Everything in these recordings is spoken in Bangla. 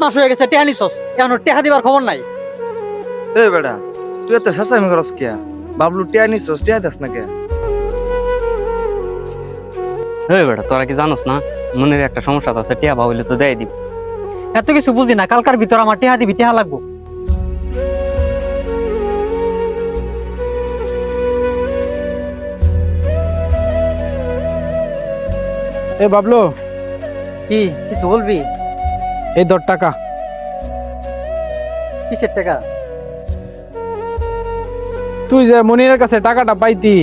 মাস হয়ে গেছে, টেহা নিছস, এখন টেহা দিবার খবর নাই। এ বেটা, তুই এত হাসামি করস কে? বাবলু টিয়া নিছস, টিয়া দাস না কে? এই বেটা, তোরা কি জানোস না মনের একটা সমস্যা আছে, টিয়া ভাবলে তো দেয় দিব। এত কিছু বুঝি না, কালকার ভিতর আমার টেহা দিবি, টেহা লাগবো। এ বাবলু, কি কিছু বলবি? এই 10 টাকা। কিসের টাকা? তুই যে মনিরের কাছে টাকাটা পাইতি,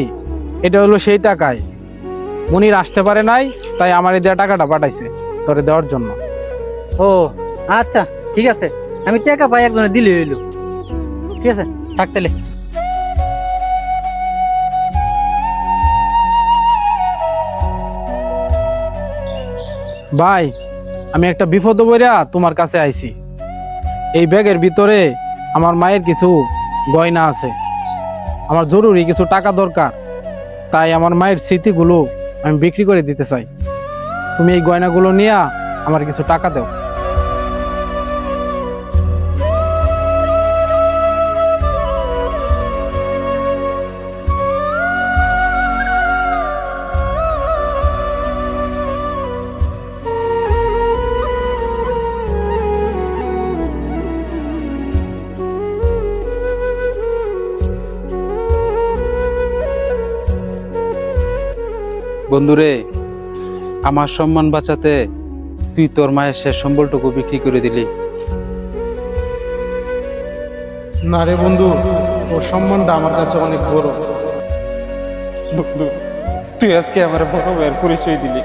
এটা হলো সেই টাকাই। মনির আসতে পারে নাই, তাই আমার এই দেওয়া টাকাটা পাঠাইছে তোরে দেওয়ার জন্য। ও আচ্ছা, ঠিক আছে, আমি টাকা পাই একজনে দিলে হইলো। ঠিক আছে, থাক তাহলে। ভাই, আমি একটা বিপদ বইরা তোমার কাছে আইছি। এই ব্যাগের ভিতরে আমার মায়ের কিছু গয়না আছে, আমার জরুরি কিছু টাকা দরকার, তাই আমার মায়ের স্মৃতিগুলো আমি বিক্রি করে দিতে চাই। তুমি এই গয়নাগুলো নিয়ে আমার কিছু টাকা দাও। বন্ধুরে, আমার সম্মান বাঁচাতে তুই তোর মায়ের শেষ সম্বলটুকু বিক্রি করে দিলি। না রে বন্ধু, ওর সম্মানটা আমার কাছে অনেক বড়। তুই আজকে আমার বড় ভাইয়ের পরিচয় দিলি।